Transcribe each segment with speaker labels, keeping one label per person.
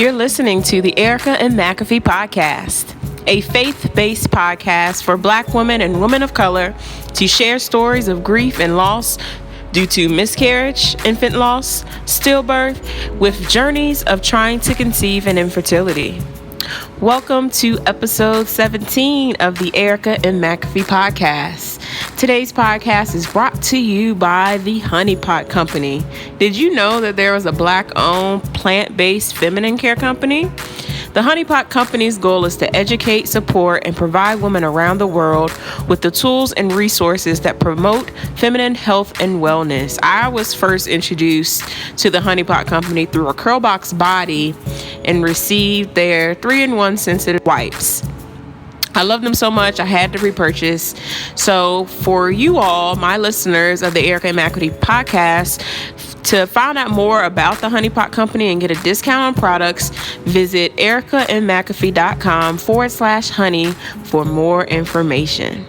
Speaker 1: You're listening to the Erica M McAfee Podcast, a faith-based podcast for Black women and women of color to share stories of grief and loss due to miscarriage, infant loss, stillbirth, with journeys of trying to conceive and infertility. Welcome to episode 17 of the Erica M McAfee Podcast. Today's podcast is brought to you by the Honey Pot Company. Did you know that there was a Black-owned, plant-based feminine care company? The Honey Pot Company's goal is to educate, support, and provide women around the world with the tools and resources that promote feminine health and wellness. I was first introduced to the Honey Pot Company through a Curlbox body and received their 3-in-1 sensitive wipes. I love them so much, I had to repurchase. So for you all, my listeners of the Erica M McAfee Podcast, to find out more about the Honey Pot Company and get a discount on products, visit EricaMMcAfee.com/honey for more information.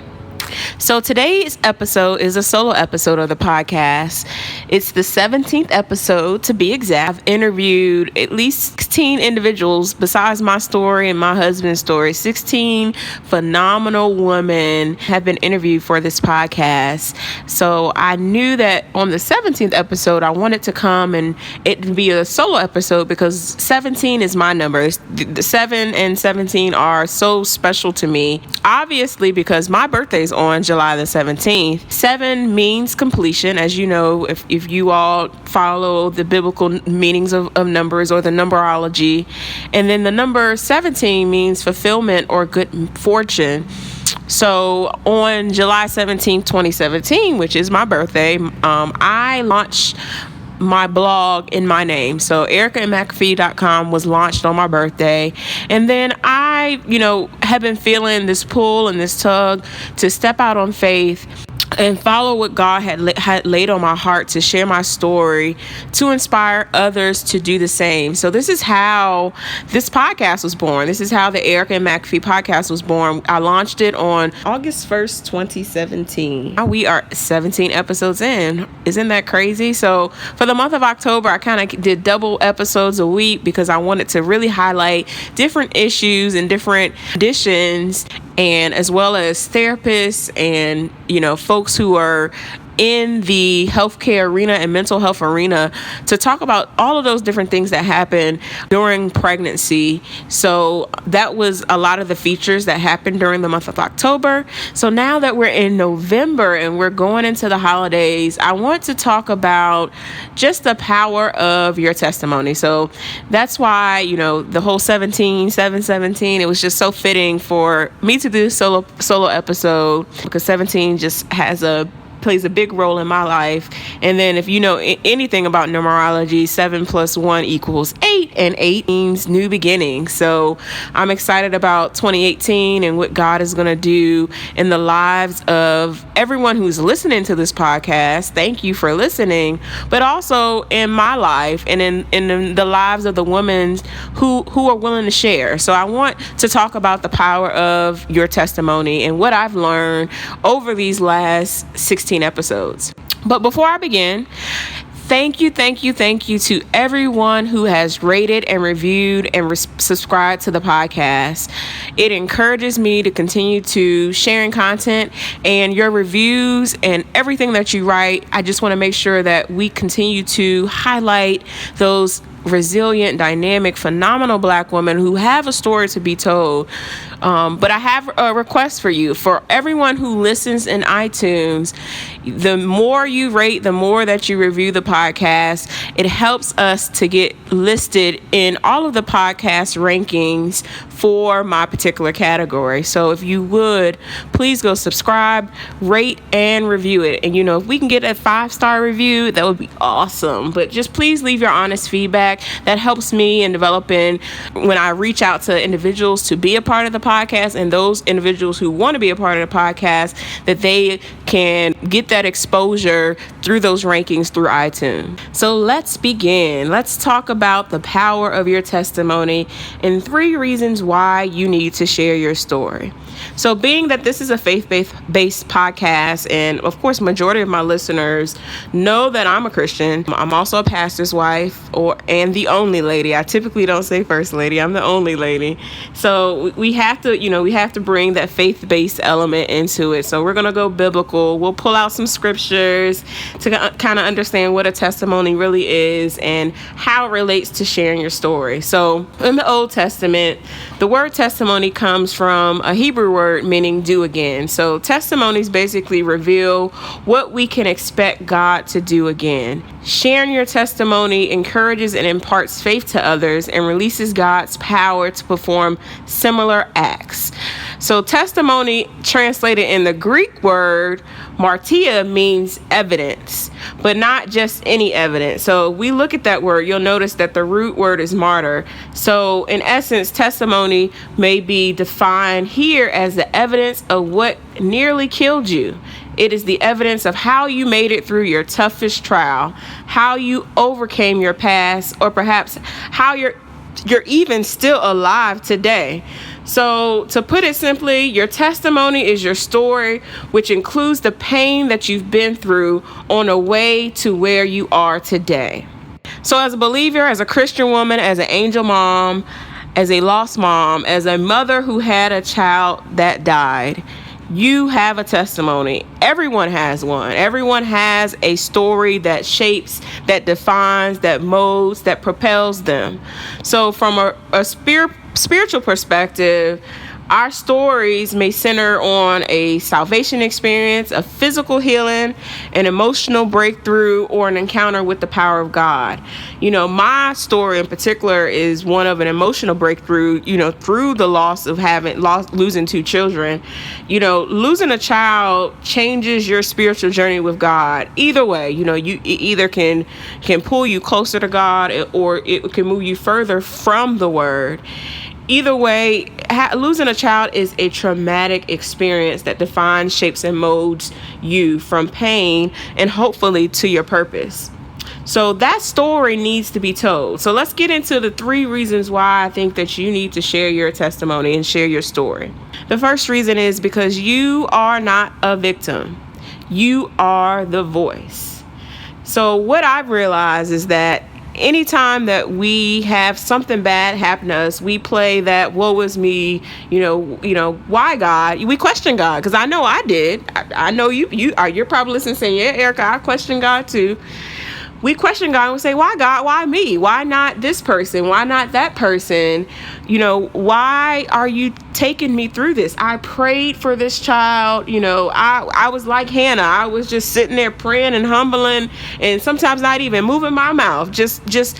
Speaker 1: So today's episode is a solo episode of the podcast. It's the 17th episode to be exact. I've interviewed at least 16 individuals besides my story and my husband's story. 16 phenomenal women have been interviewed for this podcast. So I knew that on the 17th episode, I wanted to come and it be a solo episode because 17 is my number. The 7 and 17 are so special to me. Obviously, because my birthday is on July the 17th. 7 means completion, as you know, if you all follow the biblical meanings of numbers or the numerology. And then the number 17 means fulfillment or good fortune. So on July 17, 2017, which is my birthday, I launched my blog in my name. So EricaMMcAfee.com was launched on my birthday. And then I, have been feeling this pull and this tug to step out on faith and follow what God had laid on my heart to share my story, to inspire others to do the same. So this is how this podcast was born. This is how the Erica M McAfee Podcast was born. I launched it on August 1st, 2017. Now we are 17 episodes in. Isn't that crazy? So for the month of October, I kind of did double episodes a week because I wanted to really highlight different issues and different conditions, and as well as therapists and, folks who are in the healthcare arena and mental health arena to talk about all of those different things that happen during pregnancy. So that was a lot of the features that happened during the month of October. So now that we're in November and we're going into the holidays, I want to talk about just the power of your testimony. So that's why, the whole 717, it was just so fitting for me to do a solo episode because 17 just plays a big role in my life. And then if you know anything about numerology, 7 + 1 = 8, and 8 means new beginnings. So I'm excited about 2018 and what God is going to do in the lives of everyone who's listening to this podcast. Thank you for listening, but also in my life and in the lives of the women who are willing to share. So I want to talk about the power of your testimony and what I've learned over these last 16 episodes. But before I begin, thank you to everyone who has rated and reviewed and subscribed to the podcast. It encourages me to continue to sharing content, and your reviews and everything that you write. I just want to make sure that we continue to highlight those resilient, dynamic, phenomenal Black women who have a story to be told. But I have a request for you. For everyone who listens in iTunes, the more you rate, the more that you review the podcast, it helps us to get listed in all of the podcast rankings for my particular category. So if you would, please go subscribe, rate, and review it. And if we can get a 5-star review, that would be awesome. But just please leave your honest feedback. That helps me in developing when I reach out to individuals to be a part of the podcast, and those individuals who want to be a part of the podcast, that they can get that exposure through those rankings through iTunes. So let's begin. Let's talk about the power of your testimony and 3 reasons why you need to share your story. So being that this is a faith-based podcast, and of course, majority of my listeners know that I'm a Christian. I'm also a pastor's wife and the only lady. I typically don't say first lady. I'm the only lady. So we have to bring that faith-based element into it. So we're going to go biblical. We'll pull out some scriptures to kind of understand what a testimony really is and how it relates to sharing your story. So in the Old Testament, the word testimony comes from a Hebrew word meaning do again. So testimonies basically reveal what we can expect God to do again. Sharing your testimony encourages and imparts faith to others and releases God's power to perform similar acts. So testimony, translated in the Greek word martia, means evidence, but not just any evidence. So we look at that word, you'll notice that the root word is martyr. So in essence, testimony may be defined here as the evidence of what nearly killed you. It is the evidence of how you made it through your toughest trial, how you overcame your past, or perhaps how you're even still alive today. So to put it simply, your testimony is your story, which includes the pain that you've been through on a way to where you are today. So as a believer, as a Christian woman, as an angel mom, as a lost mom, as a mother who had a child that died, you have a testimony. Everyone has one. Everyone has a story that shapes, that defines, that molds, that propels them. So from a spiritual perspective, our stories may center on a salvation experience, a physical healing, an emotional breakthrough, or an encounter with the power of God. My story in particular is one of an emotional breakthrough, through the loss of losing 2 children. Losing a child changes your spiritual journey with God. Either way, it either can pull you closer to God or it can move you further from the word. Either way, losing a child is a traumatic experience that defines, shapes, and molds you from pain and hopefully to your purpose. So that story needs to be told. So let's get into the 3 reasons why I think that you need to share your testimony and share your story. The first reason is because you are not a victim. You are the voice. So what I've realized is that anytime that we have something bad happen to us, we play that woe is me, why God? We question God, because I know I did. I know you're probably listening saying, yeah, Erica, I question God too. We question God and we say, why God? Why me? Why not this person? Why not that person? Why are you taking me through this? I prayed for this child. I was like Hannah. I was just sitting there praying and humbling and sometimes not even moving my mouth, just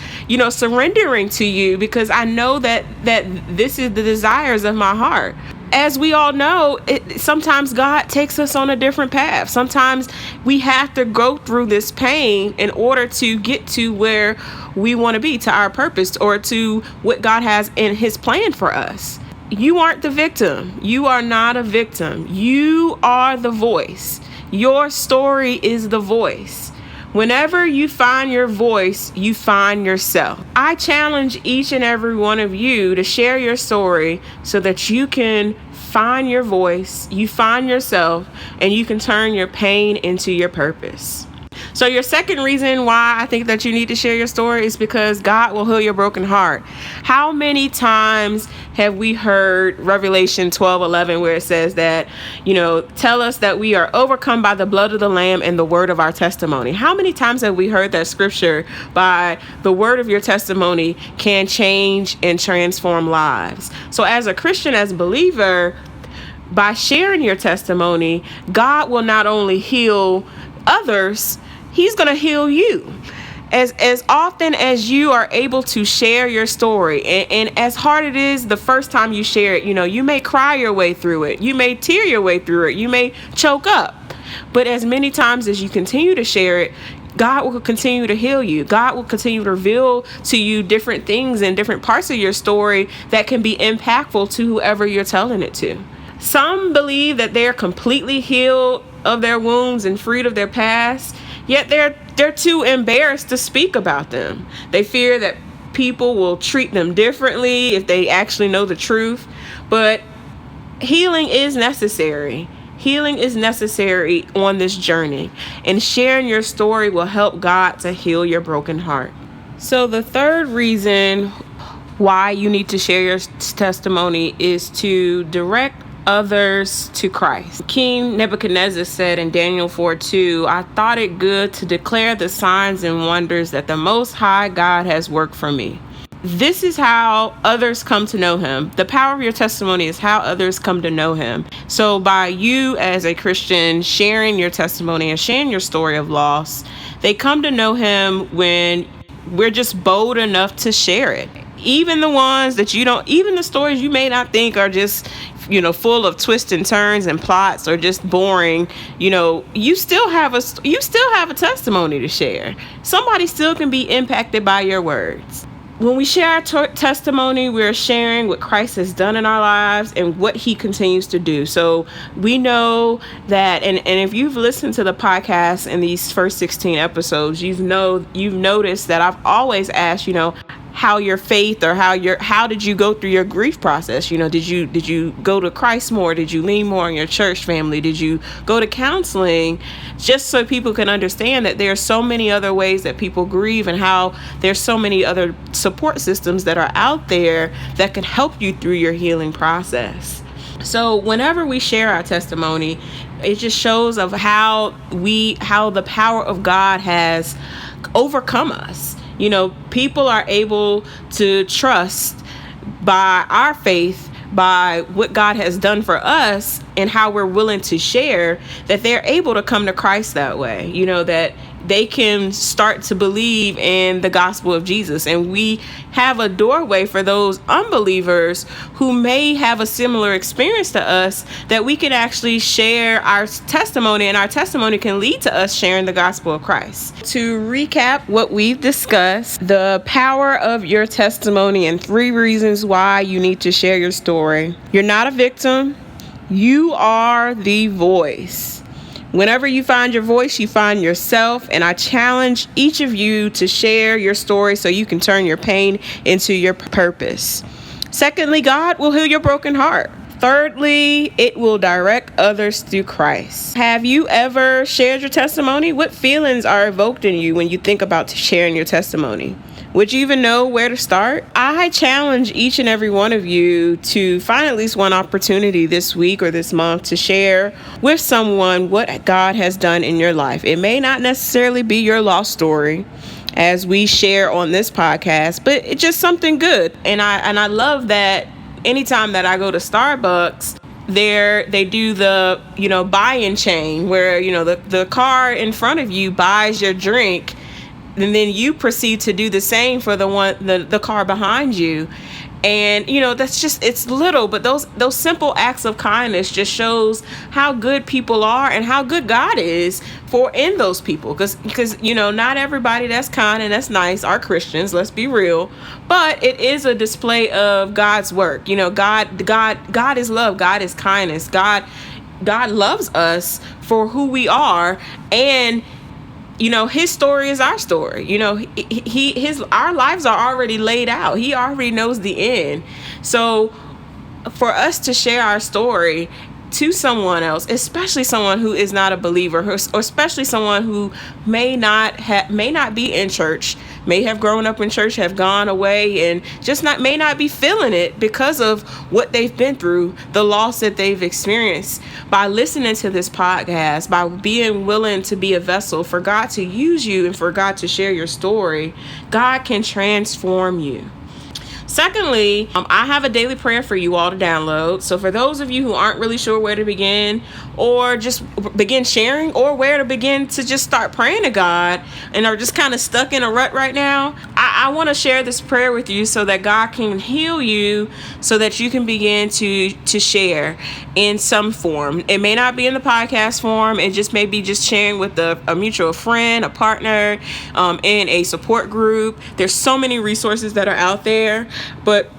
Speaker 1: surrendering to you because I know that this is the desires of my heart. As we all know, sometimes God takes us on a different path. Sometimes we have to go through this pain in order to get to where we want to be, to our purpose, or to what God has in His plan for us. You aren't the victim. You are not a victim. You are the voice. Your story is the voice. Whenever you find your voice, you find yourself. I challenge each and every one of you to share your story so that you can find your voice, you find yourself, and you can turn your pain into your purpose. So your second reason why I think that you need to share your story is because God will heal your broken heart. How many times have we heard Revelation 12:11 where it says that, tell us that we are overcome by the blood of the Lamb and the word of our testimony? How many times have we heard that scripture by the word of your testimony can change and transform lives? So as a Christian, as a believer, by sharing your testimony, God will not only heal others, He's going to heal you. As often as you are able to share your story, and as hard it is the first time you share it, you may cry your way through it. You may tear your way through it. You may choke up. But as many times as you continue to share it, God will continue to heal you. God will continue to reveal to you different things and different parts of your story that can be impactful to whoever you're telling it to. Some believe that they're completely healed of their wounds and freed of their past, yet they're too embarrassed to speak about them. They fear that people will treat them differently if they actually know the truth. But healing is necessary. Healing is necessary on this journey, and sharing your story will help God to heal your broken heart. So the third reason why you need to share your testimony is to direct others to Christ. King Nebuchadnezzar said in Daniel 4:2, I thought it good to declare the signs and wonders that the Most High God has worked for me. This is how others come to know him. The power of your testimony is how others come to know him. So by you as a Christian sharing your testimony and sharing your story of loss, they come to know him when we're just bold enough to share it. Even the ones that even the stories you may not think are just, full of twists and turns and plots or just boring, you still have a testimony to share. Somebody still can be impacted by your words. When we share our testimony, we're sharing what Christ has done in our lives and what he continues to do. So we know that, and if you've listened to the podcast in these first 16 episodes, you've noticed that I've always asked, how your faith or how did you go through your grief process? Did you go to Christ more? Did you lean more on your church family? Did you go to counseling? Just so people can understand that there are so many other ways that people grieve, and how there's so many other support systems that are out there that can help you through your healing process. So whenever we share our testimony, it just shows of how the power of God has overcome us. People are able to trust by our faith, by what God has done for us and how we're willing to share, that they're able to come to Christ that way, that they can start to believe in the gospel of Jesus. And we have a doorway for those unbelievers who may have a similar experience to us, that we can actually share our testimony, and our testimony can lead to us sharing the gospel of Christ. To recap what we've discussed, the power of your testimony and 3 reasons why you need to share your story. You're not a victim. You are the voice. Whenever you find your voice, you find yourself, and I challenge each of you to share your story so you can turn your pain into your purpose. Secondly, God will heal your broken heart. Thirdly, it will direct others through Christ. Have you ever shared your testimony? What feelings are evoked in you when you think about sharing your testimony? Would you even know where to start? I challenge each and every one of you to find at least one opportunity this week or this month to share with someone what God has done in your life. It may not necessarily be your lost story, as we share on this podcast, but it's just something good. And I love that anytime that I go to Starbucks, they do the buy-in chain where the car in front of you buys your drink, and then you proceed to do the same for the car behind you. And that's just, it's little, but those simple acts of kindness just shows how good people are and how good God is in those people, because not everybody that's kind and that's nice are Christians, let's be real, but it is a display of God's work. God is love, God is kindness, God loves us for who we are, and his story is our story. Our lives are already laid out. He already knows the end. So for us to share our story to someone else, especially someone who is not a believer, or especially someone who may not be in church, may have grown up in church, have gone away, and just may not be feeling it because of what they've been through, the loss that they've experienced. By listening to this podcast, by being willing to be a vessel for God to use you and for God to share your story, God can transform you. Secondly, I have a daily prayer for you all to download. So for those of you who aren't really sure where to begin, or just begin sharing, or where to begin to just start praying to God and are just kind of stuck in a rut right now, I want to share this prayer with you so that God can heal you, so that you can begin to share in some form. It may not be in the podcast form. It just may be just sharing with a mutual friend, a partner, in a support group. There's so many resources that are out there. But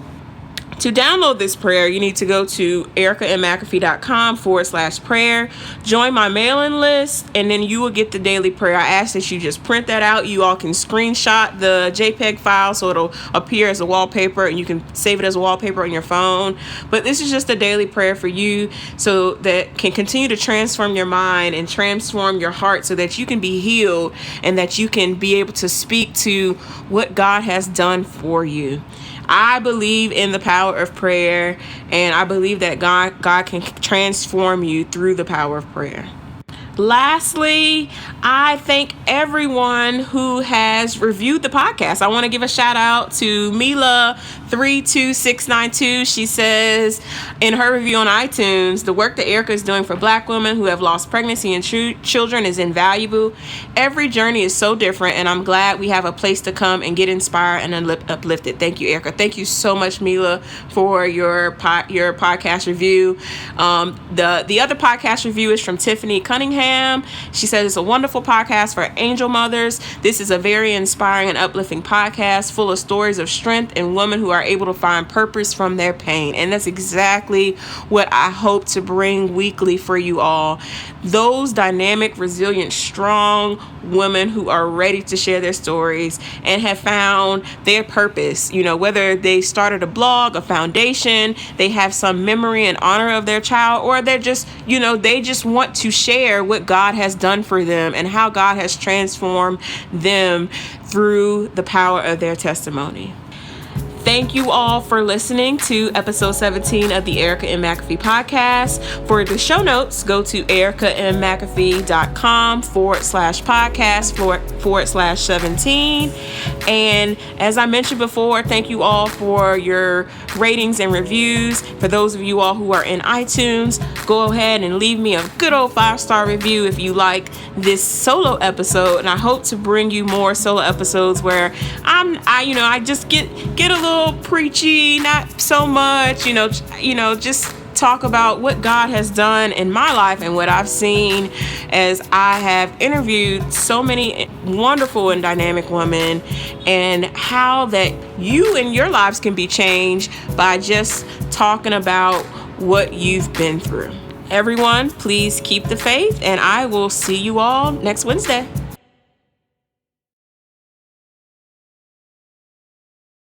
Speaker 1: To download this prayer, you need to go to EricaMMcAfee.com/prayer, join my mailing list, and then you will get the daily prayer. I ask that you just print that out. You all can screenshot the JPEG file so it'll appear as a wallpaper, and you can save it as a wallpaper on your phone. But this is just a daily prayer for you so that can continue to transform your mind and transform your heart so that you can be healed and that you can be able to speak to what God has done for you. I believe in the power of prayer, and I believe that God can transform you through the power of prayer. Lastly, I thank everyone who has reviewed the podcast. I want to give a shout out to Mila32692. She says in her review on iTunes, the work that Erica is doing for Black women who have lost pregnancy and children is invaluable. Every journey is so different, and I'm glad we have a place to come and get inspired and uplifted. Thank you, Erica. Thank you so much, Mila, for your podcast review. The other podcast review is from Tiffany Cunningham. She says it's a wonderful podcast for angel mothers. This is a very inspiring and uplifting podcast full of stories of strength and women who are able to find purpose from their pain. And that's exactly what I hope to bring weekly for you all. Those dynamic, resilient, strong women who are ready to share their stories and have found their purpose. You know, whether they started a blog, a foundation, they have some memory and honor of their child, or they're just, they just want to share what God has done for them and how God has transformed them through the power of their testimony. Thank you all for listening to episode 17 of the Erica M McAfee Podcast. For the show notes, go to EricaMMcAfee.com/podcast/17. And as I mentioned before, thank you all for your ratings and reviews. For those of you all who are in iTunes, go ahead and leave me a good old 5-star review if you like this solo episode. And I hope to bring you more solo episodes where I just get a little preachy, not so much, just talk about what God has done in my life and what I've seen as I have interviewed so many wonderful and dynamic women, and how that you and your lives can be changed by just talking about what you've been through. Everyone, please keep the faith, and I will see you all next Wednesday.